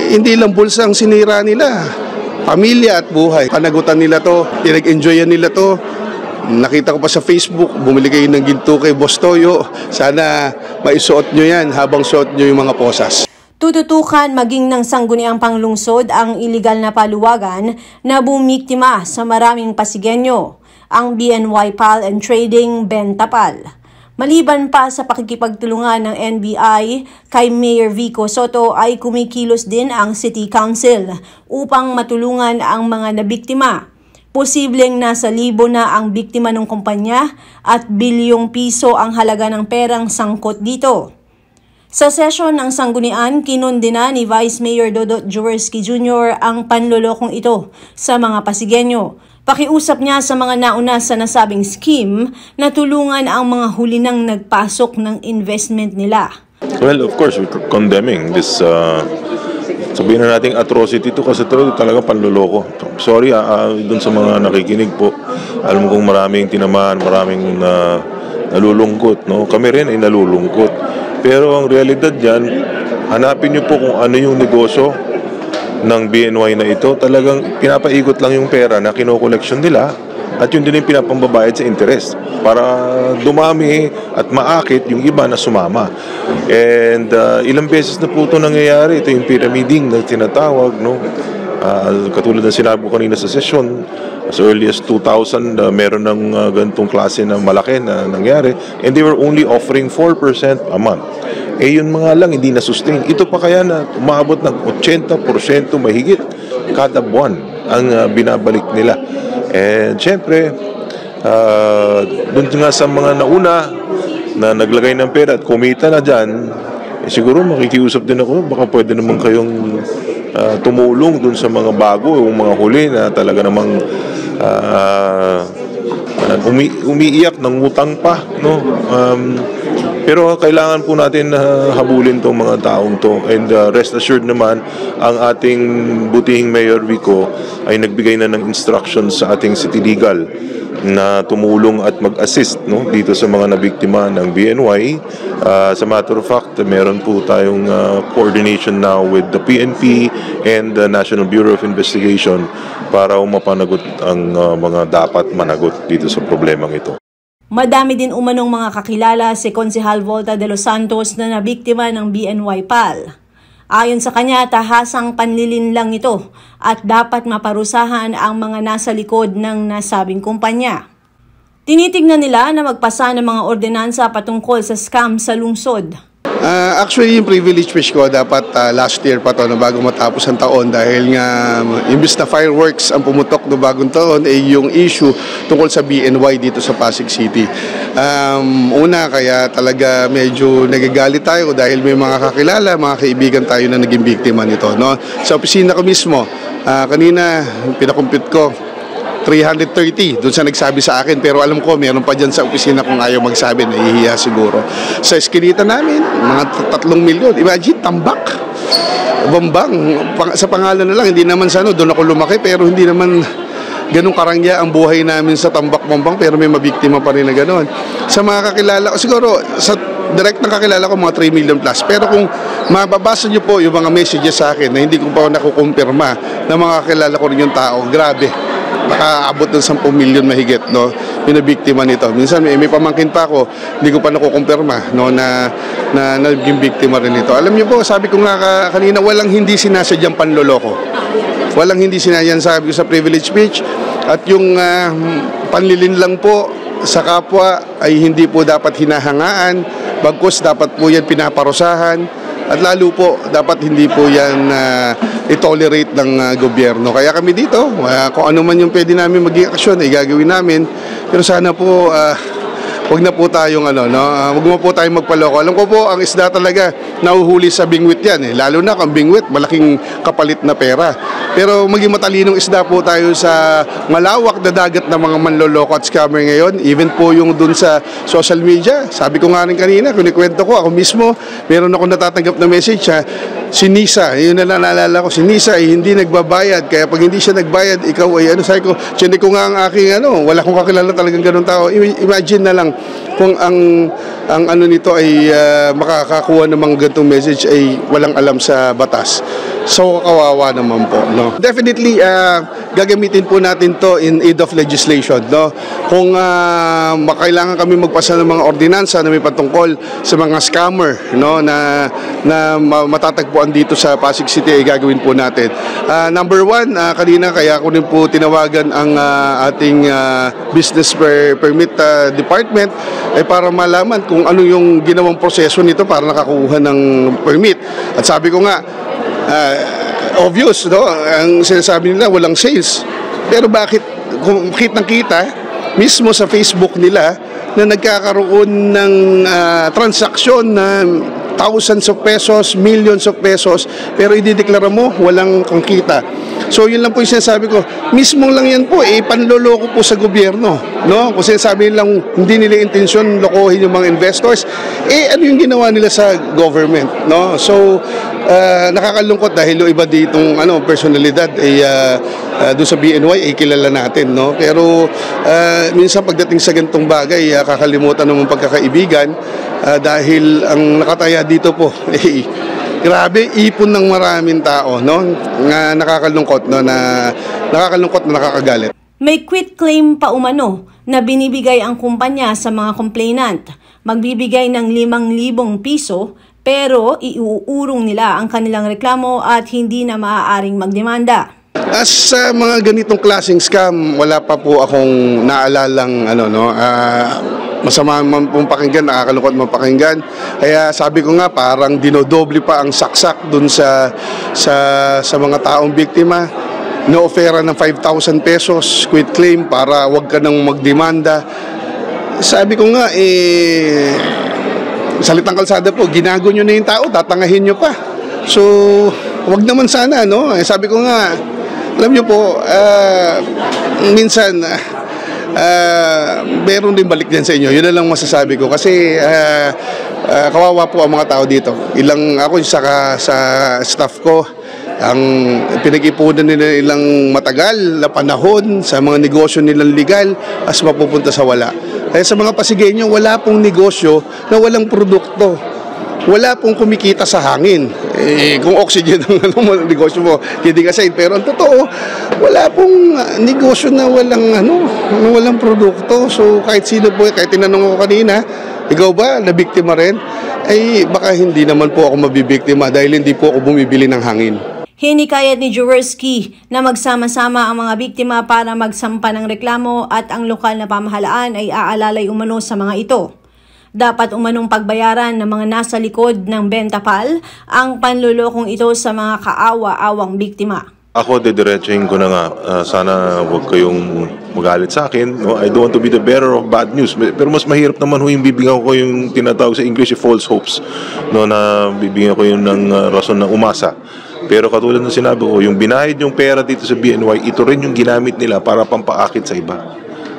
hindi lang bulsa ang sinira nila. Pamilya at buhay. Panagutan nila to, pinag-enjoyan nila to. Nakita ko pa sa Facebook, bumili kayo ng ginto kay Boss Toyo. Sana maisuot nyo yan habang suot nyo yung mga posas. Tututukan maging ng sangguniang panglungsod ang iligal na paluwagan na bumiktima sa maraming Pasigueño, ang BNY Pal and Trading Bentapal. Maliban pa sa pakikipagtulungan ng NBI kay Mayor Vico Soto ay kumikilos din ang City Council upang matulungan ang mga nabiktima. Posibleng nasa 1,000 na ang biktima ng kumpanya at bilyong piso ang halaga ng perang sangkot dito. Sa sesyon ng sanggunian, kinundina ni Vice Mayor Dodot Jaworski Jr. ang panlolokong ito sa mga Pasigueño. Pakiusap niya sa mga nauna sa nasabing scheme na tulungan ang mga huli nang nagpasok ng investment nila. Well, of course, we're condemning this, sabihin na natin atrocity to kasi talaga panloloko. Sorry dun sa mga nakikinig po. Alam kong maraming tinamaan, maraming nalulungkot. No? Kami rin ay nalulungkot. Pero ang realidad dyan, hanapin niyo po kung ano yung negosyo ng BNY na ito. Talagang pinapaikot lang yung pera na kinokoleksyon nila at yun din yung pinapambabayad sa interest para dumami at maakit yung iba na sumama. And ilang beses na po ito nangyayari. Ito yung pyramiding na tinatawag. No? Katulad ng sinabi ko kanina sa session, as early as 2000, meron ng ganitong klase na malaki na nangyari. And they were only offering 4% a month. Yun mga lang, hindi na-sustain. Ito pa kaya na umabot ng 80% mahigit kada buwan ang binabalik nila. And syempre, dun nga sa mga nauna na naglagay ng pera at kumita na dyan, siguro makikiusap din ako, baka pwede naman kayong tumulong dun sa mga bago, yung mga huli na talaga namang umiiyak ng utang pa, no? Pero kailangan po natin habulin tong mga taong to. And rest assured naman, ang ating butihing Mayor Vico ay nagbigay na ng instructions sa ating City Legal na tumulong at mag-assist, no, dito sa mga nabiktima ng BNY. As a matter of fact, meron po tayong coordination now with the PNP and the National Bureau of Investigation para mapanagot ang mga dapat managot dito sa problemang ito. Madami din umanong mga kakilala si Konsehal Volta de los Santos na nabiktima ng BNY Pal. Ayon sa kanya, tahasang panlilin lang ito at dapat maparusahan ang mga nasa likod ng nasabing kumpanya. Tinitignan nila na magpasa ng mga ordinansa patungkol sa scam sa lungsod. Actually, yung privilege fish ko dapat last year pa to na bago matapos ang taon dahil nga imbis na fireworks ang pumutok no bagong taon yung issue tungkol sa BNY dito sa Pasig City. Una, kaya talaga medyo nagagalit tayo dahil may mga kakilala, mga kaibigan tayo na naging biktima nito. No? Sa opisina ko mismo, kanina pinakompute ko, 330 doon sa nagsabi sa akin, pero alam ko meron pa dyan sa opisina kung ayaw magsabi, nahihiya siguro. Sa eskinita namin, mga 3 milyon. Imagine, tambak, bambang, sa pangalan na lang, hindi naman sa doon ako lumaki, pero hindi naman ganun karangya ang buhay namin sa tambak bambang, pero may mabiktima pa rin na ganun. Sa mga kakilala ko, siguro, sa direct na kakilala ko, mga 3 million plus. Pero kung mababasa nyo po yung mga messages sa akin na hindi ko pa nakukumpirma na mga kakilala ko rin yung tao, grabe. Nakaabot ng 10 million mahigit, no, binabiktima nito. Minsan may pamangkin pa ako, hindi ko pa nakukumpirma, no, na naging biktima rin nito. Alam niyo po, sabi ko nga kanina, walang hindi sinasadyang panloloko. Walang hindi sinasadyan, sabi ko sa privilege speech. At yung panlilin lang po sa kapwa ay hindi po dapat hinahangaan, bagkus dapat po yan pinaparusahan. At lalo po, dapat hindi po yan i-tolerate ng gobyerno. Kaya kami dito, kung ano man yung pwede namin maging aksyon, ay gagawin namin. Pero sana po, wag na po tayong wag mo po tayong magpaloko. Alam ko po, ang isda talaga, nahuhuli sa bingwit yan. Lalo na kung bingwit, malaking kapalit na pera. Pero maging matalinong isda po tayo sa malawak na dagat ng mga manloloko at scammer ngayon. Even po yung dun sa social media. Sabi ko nga rin kanina, kunikwento ko, ako mismo, meron ako natatanggap na message si Nisa, yun na naalala ko, si Nisa ay hindi nagbabayad, kaya pag hindi siya nagbayad, ikaw ay sabi ko, sindi ko nga ang aking wala akong kakilala talagang ganun tao. Imagine na lang kung ang nito ay makakakuha ng mga ganitong message ay walang alam sa batas. So kawawa naman po, no. Definitely gagamitin po natin to in aid of legislation, no. Kung makailangan kami magpasa ng mga ordinansa na may patungkol sa mga scammer, no, na matatagpuan dito sa Pasig City, ay gagawin po natin. Number one, kanina kaya ko rin po tinawagan ang ating business permit department ay para malaman kung ano yung ginawang proseso nito para nakakuha ng permit. At sabi ko nga, obvious, no? Ang sinasabi nila walang sales. Pero bakit kung kitang-kita mismo sa Facebook nila na nagkakaroon ng transaksyon na thousands of pesos, millions of pesos, pero idideklara mo walang kangkita. So yun lang po yung sinasabi ko. Mismo lang yan po, panloloko po sa gobyerno, no? Kung sinasabi nilang hindi nila intensyon lokohin yung mga investors, ano yung ginawa nila sa government, no? So nakakalungkot dahil yung iba ditong personalidad doon sa BNY ay kilala natin, no? Pero minsan pagdating sa ganitong bagay, kakalimutan naman pagkakaibigan dahil ang nakataya dito po grabe, ipon ng maraming tao, no? Nakakalungkot, no? Nakakalungkot na nakakagalit. May quit claim pa umano na binibigay ang kumpanya sa mga complainant. Magbibigay ng 5,000 piso pero iuurong nila ang kanilang reklamo at hindi na maaaring magdemanda. As sa mga ganitong klaseng scam, wala pa po akong naalalang masama man pong pakinggan, nakakalungkot man pakinggan. Kaya sabi ko nga, parang dinodoble pa ang saksak dun sa mga taong biktima. No-offera ng 5,000 pesos, quit claim para wag ka nang magdemanda. Sabi ko nga, salitang kalsada po, ginago nyo na yung tao, tatangahin nyo pa. So, wag naman sana, no? Sabi ko nga, alam nyo po, minsan, meron din balik din sa inyo. Yun na lang masasabi ko. Kasi, kawawa po ang mga tao dito. Ako sa staff ko, ang pinag-ipunan nila ilang matagal na panahon sa mga negosyo nilang legal as mapupunta sa wala. Kaya sa mga Pasigueño, wala pong negosyo na walang produkto. Wala pong kumikita sa hangin. Kung oxygen ang negosyo mo, hindi ka safe. Pero ang totoo, wala pong negosyo na walang produkto. So kahit sino po, kahit tinanong ko kanina, ikaw ba, nabiktima rin? Ay baka hindi naman po ako mabibiktima dahil hindi po ako bumibili ng hangin. Hinikayat ni Jaworski na magsama-sama ang mga biktima para magsampa ng reklamo at ang lokal na pamahalaan ay aalalay umano sa mga ito. Dapat umanong pagbayaran ng mga nasa likod ng Bentapal ang panlulokong ito sa mga kaawa-awang biktima. Ako, dediretsuhin ko na nga. Sana huwag kayong magalit sa akin. No? I don't want to be the bearer of bad news. Pero mas mahirap naman yung bibigyan ko yung tinatawag sa English false hopes. No? Na bibigyan ko yung ng rason na umasa. Pero katulad ng sinabi ko, yung binahid yung pera dito sa BNY, ito rin yung ginamit nila para pampaakit sa iba.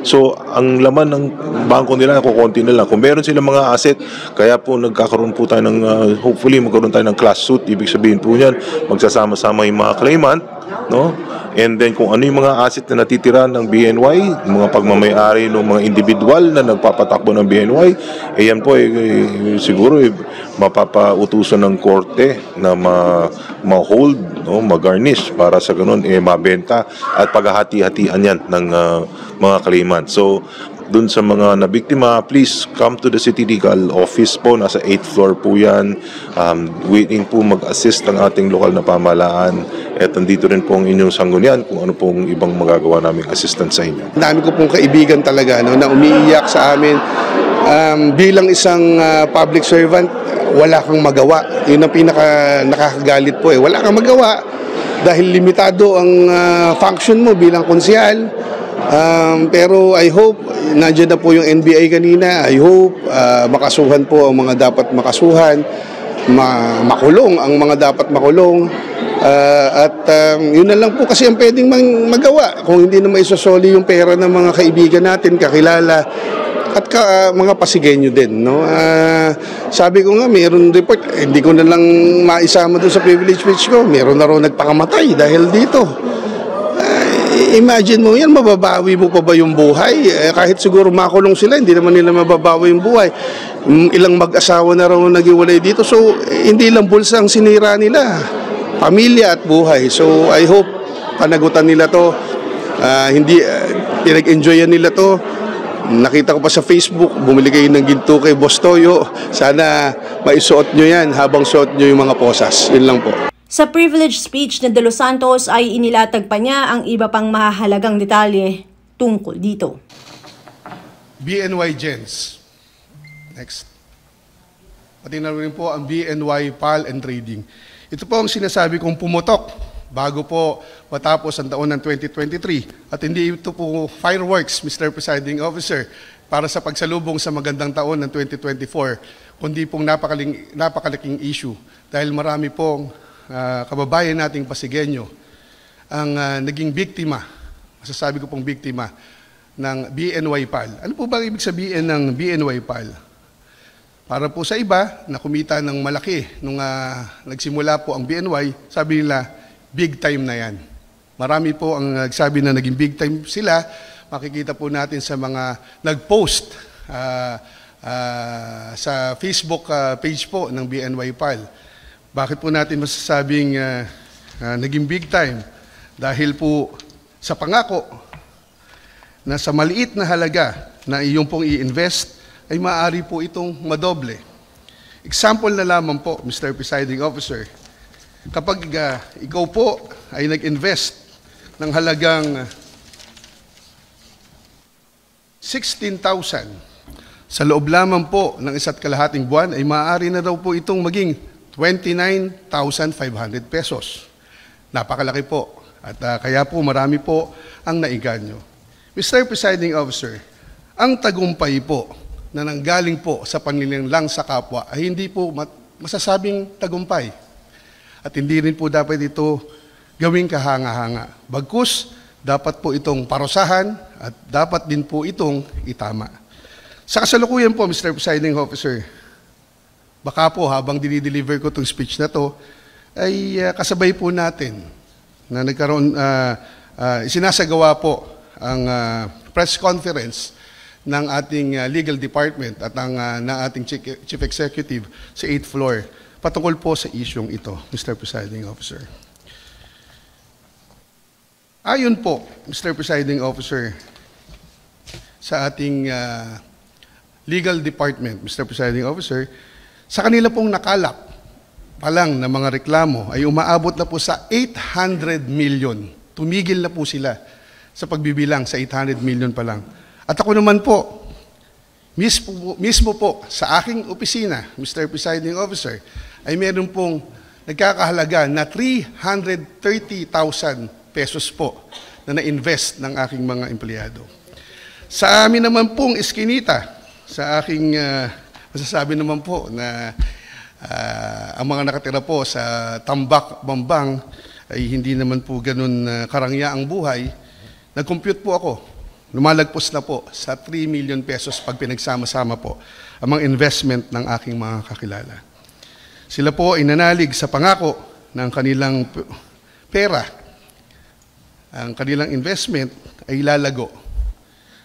So, ang laman ng bangko nila, kukunti na lang. Kung meron silang mga asset, kaya po nagkakaroon po tayo ng, hopefully magkaroon tayo ng class suit. Ibig sabihin po yan, magsasama-sama yung mga claimant, no? And then kung ano yung mga asset na natitira ng BNY, mga pagmamayari ng mga individual na nagpapatakbo ng BNY, yan po siguro mapapautusan ng korte na ma-hold, no, ma-garnish para sa ganun mabenta at paghahati-hatian yan ng mga claimant. So dun sa mga nabiktima, please come to the City Legal Office po. Nasa 8th floor po yan. Waiting po mag-assist ang ating lokal na pamahalaan. At nandito rin po ang inyong sanggunian kung ano pong ibang magagawa naming assistance sa inyo. Dami ko pong kaibigan talaga na umiiyak sa amin. Bilang isang public servant, wala kang magawa. Yun ang nakakagalit po. Wala kang magawa dahil limitado ang function mo bilang konsehal. Pero I hope, nandiyan na po yung NBI kanina, I hope makasuhan po ang mga dapat makasuhan, makulong ang mga dapat makulong, at yun na lang po kasi ang pwedeng magawa kung hindi na maisosoli yung pera ng mga kaibigan natin, kakilala, at mga Pasigueño din, no? Sabi ko nga, mayroon report, hindi ko na lang maisama doon sa privilege speech ko, mayroon na raw nagpakamatay dahil dito. Imagine mo yan, mababawi mo pa ba yung buhay? Kahit siguro makulong sila, hindi naman nila mababawi yung buhay. Ilang mag-asawa na raw nagiwalay dito. So, hindi lang bulsa ang sinira nila. pamilya at buhay. So I hope panagutan nila to, hindi pinag-enjoyan nila to. Nakita ko pa sa Facebook, bumili kayo ng ginto kay Boss Toyo. Sana maisuot nyo yan habang suot nyo yung mga posas. Yun lang po. Sa privilege speech na De Los Santos ay inilatag pa niya ang iba pang mahahalagang detalye tungkol dito. BNY Gens. Next. Pati na rin po ang BNY PAL and Trading. Ito po ang sinasabi kong pumutok bago po matapos ang taon ng 2023. At hindi ito po fireworks, Mr. Presiding Officer, para sa pagsalubong sa magandang taon ng 2024, kundi pong napakalaking issue. Dahil marami pong kababayan nating Pasigueño ang naging biktima, masasabi ko pong biktima, ng BNY PAL. Ano po ba ibig sabihin ng BNY PAL? Para po sa iba na kumita ng malaki nung nagsimula po ang BNY, sabi nila, big time na yan. Marami po ang nagsabi na naging big time sila. Makikita po natin sa mga nag-post sa Facebook page po ng BNY PAL. Bakit po natin masasabing naging big time? Dahil po sa pangako na sa maliit na halaga na iyong pong i-invest, ay maaari po itong madoble. Example na lamang po, Mr. Presiding Officer, kapag ikaw po ay nag-invest ng halagang 16,000 sa loob lamang po ng 1.5 buwan, ay maaari na daw po itong maging 29,500 pesos. Napakalaki po. At kaya po marami po ang naiganyo. Mr. Presiding Officer, ang tagumpay po na nanggaling po sa panlilang sa kapwa ay hindi po masasabing tagumpay. At hindi rin po dapat ito gawing kahanga-hanga. Bagkus, dapat po itong parusahan at dapat din po itong itama. Sa kasalukuyan po, Mr. Presiding Officer, baka po habang dinideliver ko itong speech na to, ay kasabay po natin na nagkaroon, sinasagawa po ang press conference ng ating legal department at ng ating chief executive sa 8th floor patungkol po sa isyong ito, Mr. Presiding Officer. Ayon po, Mr. Presiding Officer, sa ating legal department, Mr. Presiding Officer, sa kanila pong nakalap pa lang na mga reklamo ay umaabot na po sa 800 million. Tumigil na po sila sa pagbibilang sa 800 million pa lang. At ako naman po, mismo po sa aking opisina, Mr. Presiding Officer, ay meron pong nagkakahalaga na 330,000 pesos po na na-invest ng aking mga empleyado. Sa amin naman pong iskinita, sa aking masasabi naman po na ang mga nakatira po sa Tambak, Bambang ay hindi naman po ganun karangya ang buhay, nag-compute po ako. Lumalagpos na po sa 3 million pesos pag pinagsama-sama po ang mga investment ng aking mga kakilala. Sila po ay nanalig sa pangako ng kanilang pera. Ang kanilang investment ay lalago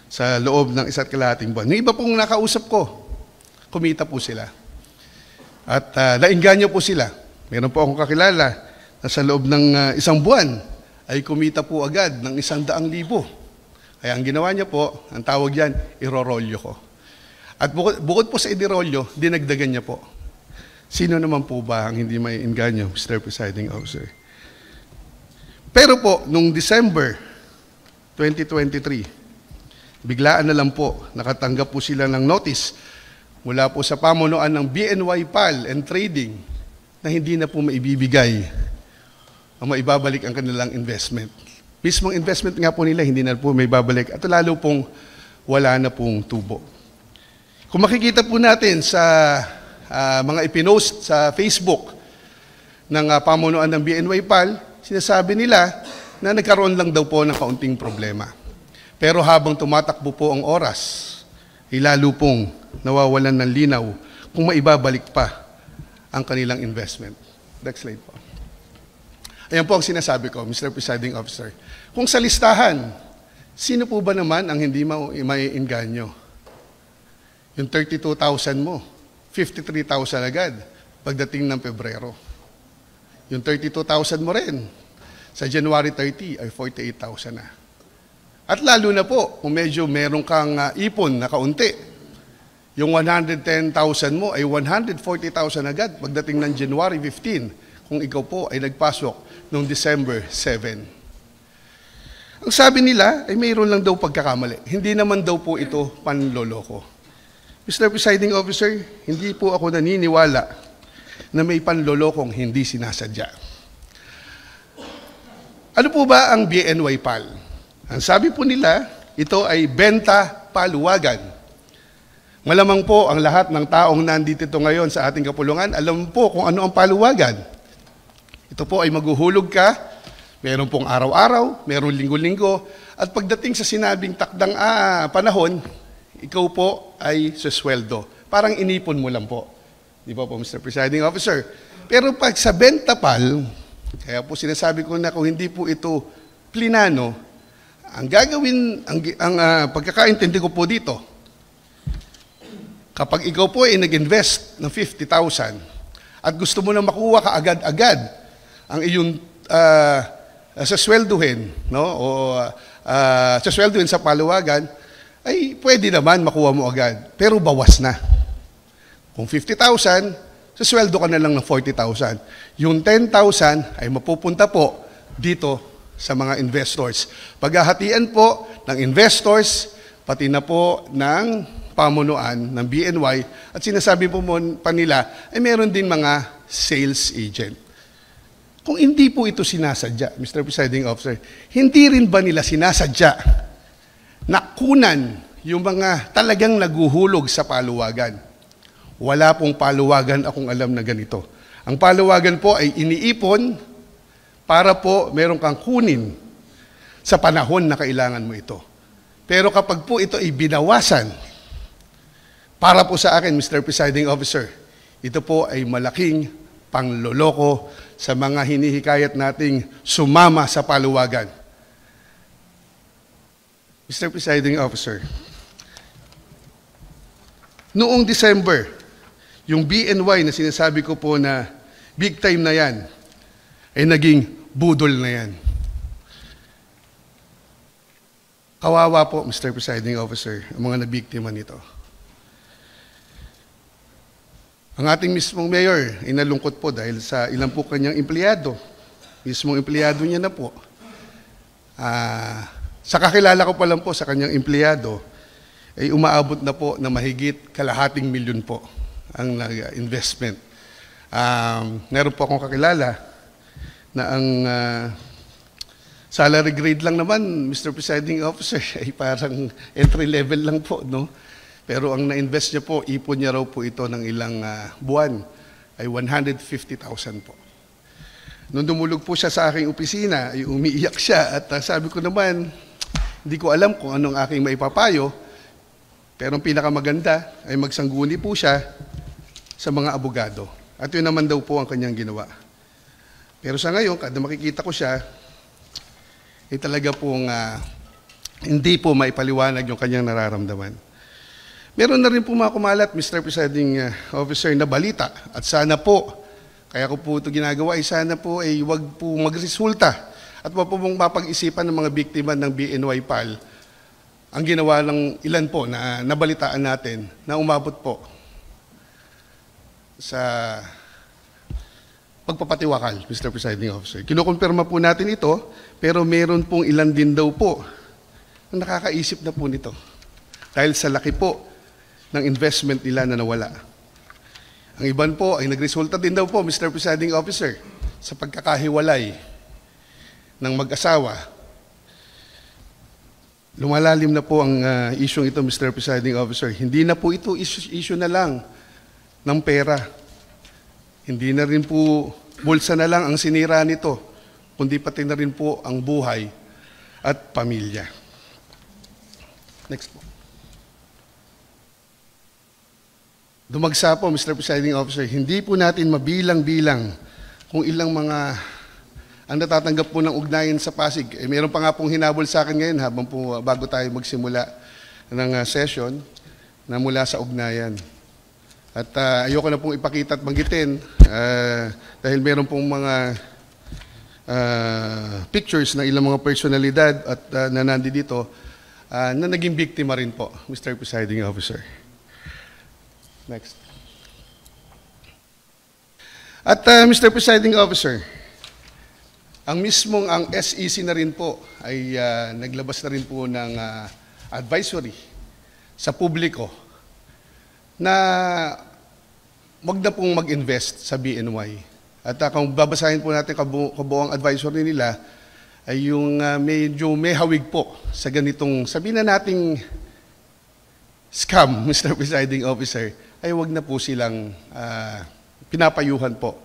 sa loob ng 1.5 buwan. Yung iba pong nakausap ko, kumita po sila. At nainganyo po sila. Meron po akong kakilala na sa loob ng 1 buwan ay kumita po agad ng 100,000. Kaya ang ginawa niya po, ang tawag yan, irorolyo ko. At bukod po sa idirolyo, dinagdagan niya po. Sino naman po ba ang hindi may inganyo, Mr. Presiding Officer? Pero po, nung December 2023, biglaan na lang po, nakatanggap po sila ng notice mula po sa pamunuan ng BNY PAL and Trading na hindi na po maibibigay o maibabalik ang kanilang investment. Mismong investment nga po nila, hindi na po may babalik at lalo pong wala na pong tubo. Kung makikita po natin sa mga ipinost sa Facebook ng pamunuan ng BNY PAL, sinasabi nila na nagkaroon lang daw po ng kaunting problema. Pero habang tumatakbo po ang oras, lalo pong nawawalan ng linaw kung maibabalik pa ang kanilang investment. Next slide po. Ayan po ang sinasabi ko, Mr. Presiding Officer. Kung sa listahan, sino po ba naman ang hindi maiinganyo? Yung 32,000 mo, 53,000 agad pagdating ng Pebrero. Yung 32,000 mo rin, sa January 30 ay 48,000 na. At lalo na po, kung medyo meron kang ipon na kaunti, yung 110,000 mo ay 140,000 agad pagdating ng January 15 kung ikaw po ay nagpasok noong December 7. Ang sabi nila ay mayroon lang daw pagkakamali. Hindi naman daw po ito panloloko. Mr. Presiding Officer, hindi po ako naniniwala na may panlolokong hindi sinasadya. Ano po ba ang BNY PAL? Ang sabi po nila, ito ay benta paluwagan. Malamang po ang lahat ng taong nandito ngayon sa ating kapulungan, alam po kung ano ang paluwagan. Ito po ay maghuhulog ka, meron pong araw-araw, meron linggo-linggo, at pagdating sa sinabing takdang panahon, ikaw po ay susweldo. Parang inipon mo lang po. Di ba po, Mr. Presiding Officer? Pero pag sa benta PAL, kaya po sinasabi ko na kung hindi po ito plinano, ang gagawin, ang pagkakaintindi ko po dito, kapag ikaw po ay nag-invest ng 50,000 at gusto mo na makuha ka agad-agad ang iyong saswelduhin, no? O saswelduhin sa paluwagan, ay pwede naman makuha mo agad, pero bawas na. Kung 50,000, sasweldo ka na lang ng 40,000. Yung 10,000 ay mapupunta po dito sa mga investors. Paghahatian po ng investors, pati na po ng pamunuan ng BNY, at sinasabi po pa nila, ay meron din mga sales agent. Kung hindi po ito sinasadya, Mr. Presiding Officer, hindi rin ba nila sinasadya nakunan yung mga talagang naguhulog sa paluwagan? Wala pong paluwagan akong alam na ganito. Ang paluwagan po ay iniipon para po meron kang kunin sa panahon na kailangan mo ito. Pero kapag po ito ay binawasan, para po sa akin, Mr. Presiding Officer, ito po ay malaking pangloloko sa mga hinihikayat nating sumama sa paluwagan. Mr. Presiding Officer, noong December, yung BNY na sinasabi ko po na big time na yan, ay naging budol na yan. Kawawa po, Mr. Presiding Officer, ang mga nabiktima nito. Ang ating mismong mayor ay nalungkot po dahil sa ilang po kanyang empleyado. Mismong empleyado niya na po. Sa kakilala ko pa lang po sa kanyang empleyado, ay umaabot na po na mahigit kalahating milyon po ang investment. Meron po akong kakilala na ang salary grade lang naman, Mr. Presiding Officer, ay parang entry level lang po, no? Pero ang na-invest niya po, ipon niya raw po ito ng ilang buwan, ay 150,000 po. Nung dumulog po siya sa aking opisina, ay umiiyak siya at sabi ko naman, hindi ko alam kung anong aking maipapayo, pero ang pinakamaganda ay magsangguni po siya sa mga abogado. At yun naman daw po ang kanyang ginawa. Pero sa ngayon, kada makikita ko siya, ay talaga pong hindi po maipaliwanag yung kanyang nararamdaman. Meron na rin po mga kumalat, Mr. Presiding Officer, na balita. At sana po, kaya ko po ito ginagawa, ay sana po ay wag po magresulta at wag po mong mapag-isipan ng mga biktima ng BNY PAL ang ginawa ng ilan po na nabalitaan natin na umabot po sa pagpapatiwakal, Mr. Presiding Officer. Kinukumpirma po natin ito, pero meron pong ilan din daw po na nakakaisip na po nito dahil sa laki po ng investment nila na nawala. Ang iban po ay nagresulta din daw po, Mr. Presiding Officer, sa pagkakahiwalay ng mag-asawa. Lumalalim na po ang isyong ito, Mr. Presiding Officer. Hindi na po ito issue na lang ng pera. Hindi na rin po bulsa na lang ang sinira nito, kundi pati na rin po ang buhay at pamilya. Next po. Dumagsa po, Mr. Presiding Officer, hindi po natin mabilang-bilang kung ilang mga ang natatanggap po ng ugnayan sa Pasig. Meron pa nga pong hinabol sa akin ngayon habang po bago tayo magsimula ng session na mula sa ugnayan. At ayoko na pong ipakita at banggitin dahil meron pong mga pictures ng ilang mga personalidad at na nandito na naging biktima rin po, Mr. Presiding Officer. Next. At Mr. Presiding Officer, ang SEC na rin po ay naglabas na rin po ng advisory sa publiko na wag na pong mag-invest sa BNY. At kung babasahin po natin kabuang advisory nila, ay yung medyo may hawig po sa ganitong, sabihin na nating scam, Mr. Presiding Officer, ay wag na po silang pinapayuhan po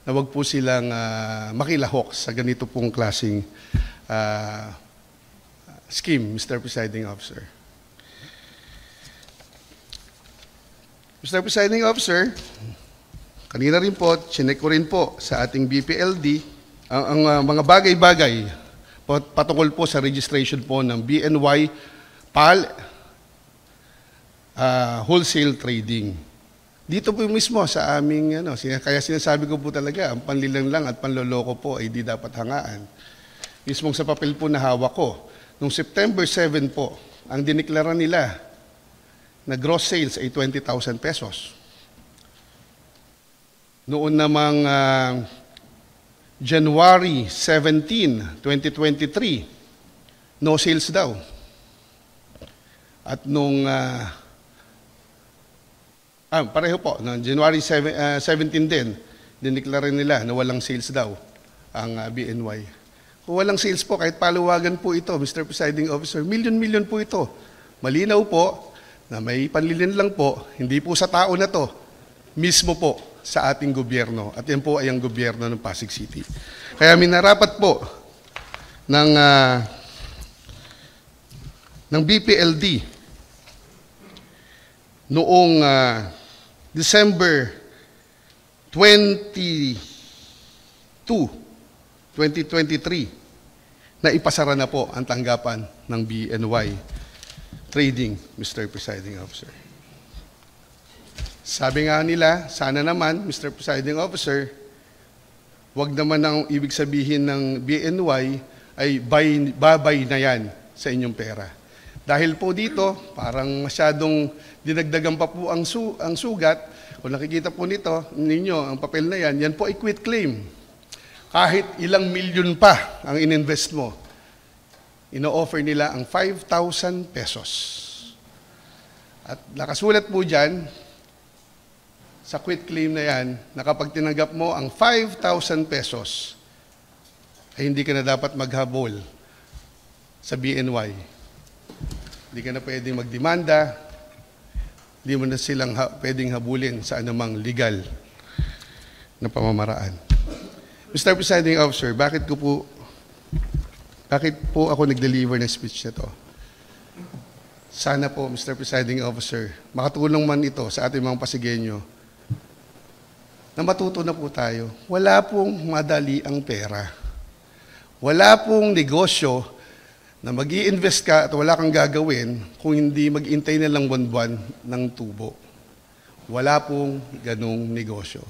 na wag po silang makilahok sa ganito pong klaseng scheme, Mr. Presiding Officer. Mr. Presiding Officer, kanina rin po, chinek ko rin po sa ating BPLD ang mga bagay-bagay patungkol po sa registration po ng BNY PAL wholesale trading. Dito po mismo sa aming, kaya sinasabi ko po talaga, ang panlilang lang at panloloko po ay di dapat hangaan. Mismong sa papel po na hawak ko, noong September 7 po, ang diniklara nila na gross sales ay 20,000 pesos. Noon namang January 17, 2023, no sales daw. At nung, pareho po, noong January 17 din, diniklara nila na walang sales daw ang BNY. Kung walang sales po, kahit paluwagan po ito, Mr. Presiding Officer, milyon-milyon po ito. Malinaw po, na may panlilin lang po, hindi po sa tao na to, mismo po sa ating gobyerno. At yan po ay ang gobyerno ng Pasig City. Kaya minarapat po ng BPLD noong December 22, 2023 na ipasara na po ang tanggapan ng BNY Trading, Mr. Presiding Officer. Sabi nga nila, sana naman, Mr. Presiding Officer, wag naman ang ibig sabihin ng BNY ay babay na yan sa inyong pera. Dahil po dito, parang masyadong dinagdagan pa po ang sugat. Kung nakikita po ninyo, ang papel na yan, yan po ay quit claim. Kahit ilang milyon pa ang ininvest mo, ino-offer nila ang 5,000 pesos. At nakasulat po dyan, sa quit claim na yan, na kapag tinanggap mo ang 5,000 pesos, ay hindi ka na dapat maghabol sa BNY. Hindi ka na pwedeng magdemanda, hindi mo na silang pwedeng habulin sa anumang legal na pamamaraan. Mr. Presiding Officer, bakit po ako nag-deliver ng speech na to? Sana po, Mr. Presiding Officer, makatulong man ito sa ating mga Pasigenyo na matuto na po tayo. Wala pong madali ang pera. Wala pong negosyo na mag-i-invest ka at wala kang gagawin kung hindi mag-intay na lang buwan-buwan ng tubo. Wala pong ganong negosyo.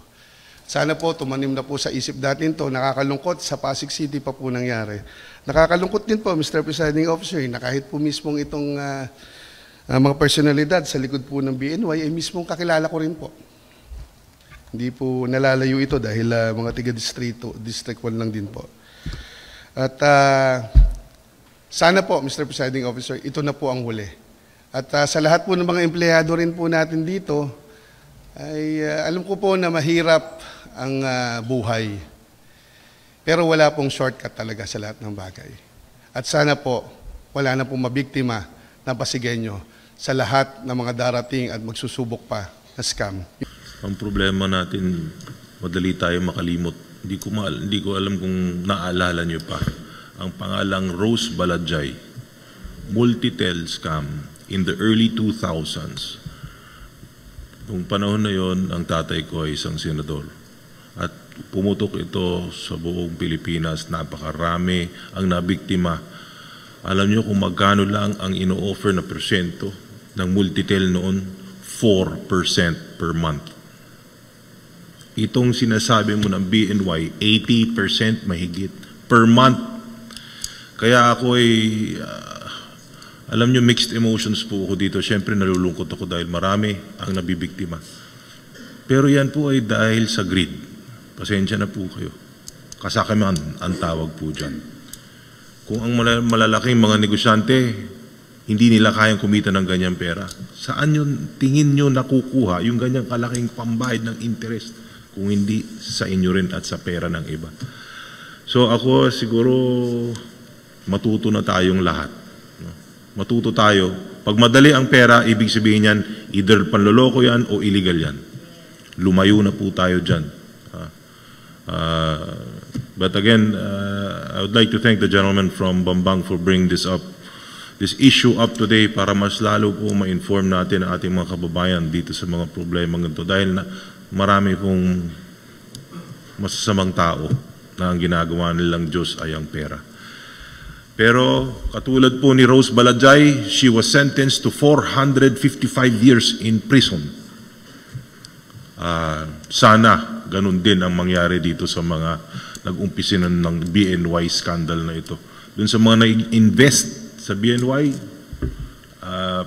Sana po, tumanim na po sa isip natin to. Nakakalungkot, sa Pasig City pa po nangyari. Nakakalungkot din po, Mr. Presiding Officer, na kahit po mismong itong mga personalidad sa likod po ng BNY, ay mismong kakilala ko rin po. Hindi po nalalayo ito dahil mga District 1 lang din po. At sana po, Mr. Presiding Officer, ito na po ang huli. At sa lahat po ng mga empleyado rin po natin dito, ay alam ko po na mahirap ang buhay. Pero wala pong shortcut talaga sa lahat ng bagay. At sana po, wala na pong mabiktima na Pasigenyo sa lahat ng mga darating at magsusubok pa na scam. Ang problema natin, madali tayo makalimot. Hindi ko alam kung naalala niyo pa. Ang pangalang Rose Balajay, Multitel scam in the early 2000s. Noong panahon na yon, ang tatay ko ay isang senador. At pumutok ito sa buong Pilipinas, napakarami ang nabiktima. Alam niyo kung magkano lang ang ino-offer na persyento ng Multitel noon? 4% per month. Itong sinasabi mo ng BNY, 80% mahigit per month. Kaya ako ay, alam nyo, mixed emotions po ako dito. Siyempre nalulungkot ako dahil marami ang nabibiktima. Pero yan po ay dahil sa greed. Pasensya na po kayo. Kasakiman ang tawag po dyan. Kung ang malalaking mga negosyante, hindi nila kayang kumita ng ganyang pera, saan yung tingin nyo nakukuha yung ganyang kalaking pambayad ng interest kung hindi sa inyo rin at sa pera ng iba? So ako siguro matuto na tayong lahat. Matuto tayo. Pag madali ang pera, ibig sabihin yan, either panloloko yan o illegal yan. Lumayo na po tayo dyan. But again, I would like to thank the gentleman from Bambang for bringing this issue up today para mas lalo po ma-inform natin ang ating mga kababayan dito sa mga problema ganito. Dahil marami pong masasamang tao na ang ginagawa nilang Diyos ay ang pera. Pero katulad po ni Rose Balajay, she was sentenced to 455 years in prison. Sana ganun din ang mangyari dito sa mga nag-umpisinan ng BNY scandal na ito. Dun sa mga nag-invest sa BNY,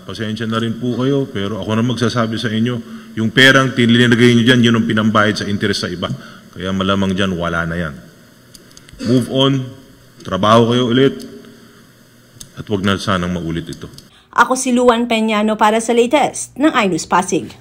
pasensya na rin po kayo, pero ako na magsasabi sa inyo, yung perang tinilagay nyo dyan, yun ang pinambayad sa interest sa iba. Kaya malamang dyan, wala na yan. Move on, trabaho kayo ulit, at wag na sanang maulit ito. Ako si Luan Peñano para sa latest ng iNews Pasig.